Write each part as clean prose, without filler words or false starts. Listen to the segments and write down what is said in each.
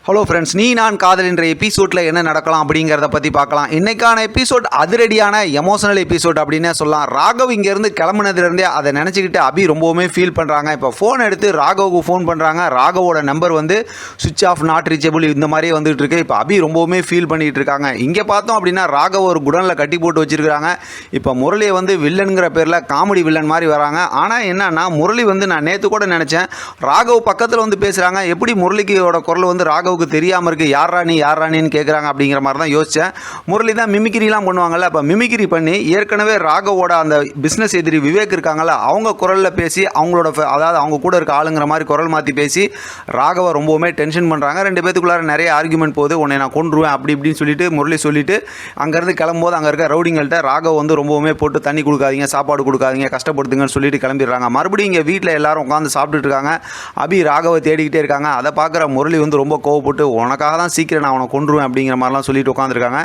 Hello friends, நீ நான் காதலின்ற எபிசோடில் என்ன நடக்கலாம் அப்படிங்கிறத பற்றி பார்க்கலாம். இன்றைக்கான எபிசோட் அதிரடியான எமோஷனல் எபிசோட் அப்படின்னே சொல்லலாம். ராகவ் இங்கேருந்து கிளம்புனதுலேருந்தே அதை நினச்சிக்கிட்டு அபி ரொம்பவுமே ஃபீல் பண்ணுறாங்க. இப்போ ஃபோன் எடுத்து ராகவுக்கு ஃபோன் பண்ணுறாங்க. ராகவோட நம்பர் வந்து சுவிட்ச் ஆஃப், நாட் ரீச்சபிள் இந்த மாதிரியே வந்துகிட்டு இருக்கு. இப்போ அபி ரொம்பவுமே ஃபீல் பண்ணிகிட்டு இருக்காங்க. இங்கே பார்த்தோம் அப்படின்னா ராகவ் ஒரு குடனில் கட்டி போட்டு வச்சுருக்காங்க. இப்போ முரளியை வந்து வில்லனுங்கிற பேரில் காமெடி வில்லன் மாதிரி வராங்க. ஆனால் என்னன்னா முரளி வந்து நான் நேற்று கூட நினச்சேன் ராகவ் பக்கத்தில் வந்து பேசுகிறாங்க, எப்படி முரளியோட குரல் வந்து ராகவ் தெரியாமல் இருக்குது, யாராணின்னு கேட்குறாங்க அப்படிங்கிற மாதிரி தான் யோசித்தேன். முரளி தான் மிமிக்ரிலாம் பண்ணுவாங்கல்ல, அப்போ மிமிக்ரி பண்ணி ஏற்கனவே ராகவோட அந்த பிஸ்னஸ் எதிரி விவேக் இருக்காங்கல்ல, அவங்க குரலில் பேசி அவங்களோட அதாவது அவங்க கூட இருக்க ஆளுங்கிற மாதிரி குரல் மாற்றி பேசி ராகவை ரொம்பவுமே டென்ஷன் பண்ணுறாங்க. ரெண்டு பேத்துக்குள்ளார நிறைய ஆர்குமெண்ட் போகுது. உன்னை நான் கொன்றுவேன் அப்படி இப்படின்னு சொல்லிட்டு முரளி சொல்லிட்டு அங்கேருந்து கிளம்பும்போது அங்கே இருக்க ரவுடிங்கள்ட்ட ராகவ் வந்து ரொம்பவுமே போட்டு தண்ணி கொடுக்காதீங்க, சாப்பாடு கொடுக்காதீங்க, கஷ்டப்படுத்துங்கன்னு சொல்லிட்டு கிளம்பிடுறாங்க. மறுபடியும் இங்கே வீட்டில் எல்லாரும் உட்காந்து சாப்பிட்டுட்டு இருக்காங்க. அபி ராகவை தேடிக்கிட்டே இருக்காங்க. அதை பார்க்குற முரளி வந்து ரொம்ப கோவப்பட்டு உனக்காக தான் சீக்கிரம் நான் அவனை கொன்றுவேன் அப்படிங்கிற மாதிரிலாம் சொல்லிட்டு உட்காந்துருக்காங்க.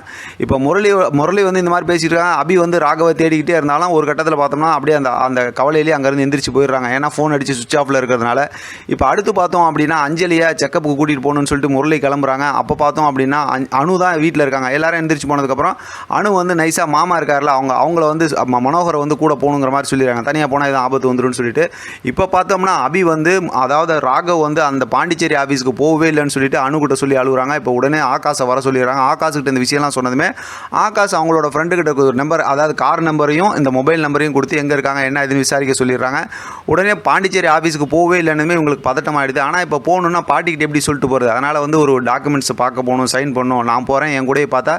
இப்போ முரளி வந்து இந்த மாதிரி பேசிட்டு இருக்காங்க. அபி வந்து ராகவை தேடிக்கிட்டே இருந்தாலும் ஒரு கட்டத்தில் பார்த்தோம்னா அப்படியே அந்த கவலையிலேயே அங்கேருந்து எந்திரிச்சு போயிடுறாங்க. ஏன்னா ஃபோன் அடித்து சுவிச் ஆஃபில் இருக்கிறதுனால. இப்போ அடுத்து பார்த்தோம் அப்படின்னா அஞ்சலியை செக்கப்புக்கு கூட்டிகிட்டு போகணும்னு சொல்லிட்டு முரளி கிளம்புறாங்க. அப்போ பார்த்தோம் அப்படின்னா அனு தான் வீட்டில் இருக்காங்க. எல்லாரும் எந்திரிச்சு போனதுக்கப்புறம் அனு வந்து நைஸாக மாமா இருக்கார்ல, அவங்கள வந்து மனோகரை வந்து கூட போகணுங்கிற மாதிரி சொல்லிடுறாங்க. தனியாக போனால் இது ஆபத்து வந்துடும் சொல்லிட்டு. இப்போ பார்த்தோம்னா அபி வந்து அதாவது ராகவ் வந்து அந்த பாண்டிச்சேரி ஆஃபீஸுக்கு போகவே இல்லைன்னு சொல்லிட்டு அணுகிட்ட சொல்லி அழுகுறாங்க. இப்போ உடனே ஆகாஷை வர சொல்லிடுறாங்க. ஆகாஷ்கிட்ட இந்த விஷயம்லாம் சொன்னதுமே ஆகாஷ் அவங்களோட ஃப்ரெண்டுக்கிட்ட ஒரு நம்பர், அதாவது கார் நம்பரையும் இந்த மொபைல் நம்பரையும் கொடுத்து எங்கே இருக்காங்க என்ன இதுன்னு விசாரிக்க சொல்லிடுறாங்க. உடனே பாண்டிச்சேரி ஆஃபீஸுக்கு போகவே இல்லைன்னு இவங்களுக்கு பதட்டம் ஆகிடுது. ஆனால் இப்போ போகணுன்னா பாட்டிக்கிட்ட எப்படி சொல்லிட்டு போகிறது, அதனால் வந்து ஒரு டாக்குமெண்ட்ஸ் பார்க்க போகணும், சைன் பண்ணணும், நான் போகிறேன், என் கூட பார்த்தா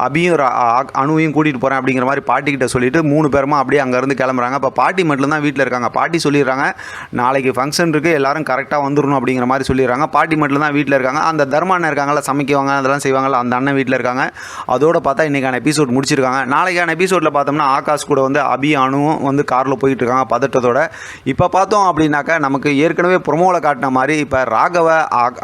அபியும் அணுவையும் கூட்டிகிட்டு போகிறேன் அப்படிங்கிற மாதிரி பாட்டிக்கிட்ட சொல்லிட்டு 3 பேருமா அப்படியே அங்கேருந்து கிளம்புறாங்க. இப்போ பாட்டி மட்டும் தான் வீட்டில் இருக்காங்க. பாட்டி சொல்லிடுறாங்க நாளைக்கு ஃபங்க்ஷன் இருக்குது, எல்லாரும் கரெக்டாக வந்துடணும் அப்படிங்கிற மாதிரி சொல்லிடுறாங்க. பாட்டி மட்டும் தான் வீட்டில் இருக்காங்க. அந்த தர்மான இருக்காங்களா, சமைக்குவாங்க, அதெல்லாம் செய்வாங்கள்ல, அந்த அண்ணன் வீட்டில் இருக்காங்க. அதோடு பார்த்தா இன்றைக்கான எபிசோட் முடிச்சிருக்காங்க. நாளைக்கான எபிசோடில் பார்த்தோம்னா ஆகாஷ் கூட வந்து அபி அணுவும் வந்து காரில் போயிட்டு இருக்காங்க பதட்டத்தோட. இப்போ பார்த்தோம் அப்படின்னாக்கா நமக்கு ஏற்கனவே ப்ரொமோவில் காட்டின மாதிரி இப்போ ராகவை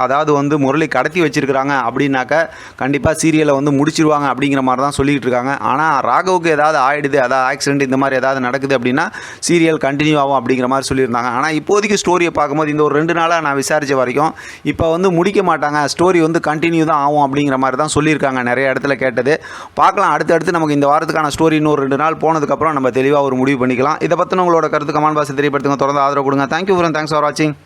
அதாவது வந்து முரளி கடத்தி வச்சிருக்கிறாங்க அப்படின்னாக்கா கண்டிப்பாக சீரியலை வந்து முடிச்சிருவாங்க அப்படிங்கிற மாதிரி தான் சொல்லிகிட்டு இருக்காங்க. ஆனால் ராகவுக்கு ஏதாவது ஆகிடுது, அதாவது ஆக்சிடென்ட் இந்த மாதிரி ஏதாவது நடக்குது அப்படின்னா சீரியல் கண்டினியூ ஆகும் அப்படிங்கிற மாதிரி சொல்லியிருந்தாங்க. ஆனால் இப்போதைக்கு ஸ்டோரியை பார்க்கும்போது இந்த ஒரு 2 நாளாக நான் விசாரித்த வரைக்கும் இப்போ வந்து முடிக்க மாட்டாங்க, ஸ்டோரி வந்து கண்டினியூ தான் ஆகும் அப்படிங்கிற மாதிரி தான் சொல்லியிருக்காங்க. நிறைய இடத்துல கேட்டது பார்க்கலாம். அடுத்தடுத்து நமக்கு இந்த வாரத்துக்கான ஸ்டோரி இன்னொரு 2 நாள் போனதுக்கப்புறம் நம்ம தெளிவாக ஒரு முடிவு பண்ணிக்கலாம். இதை பற்றின உங்களோட கருத்து கமெண்ட் பாக்ஸில் தெரியப்படுத்துங்க. தொடர்ந்து ஆதரவு கொடுங்க. தேங்க்யூ ஃப்ரெண்ட், தேங்க்ஸ் ஃபார் வாட்சிங்.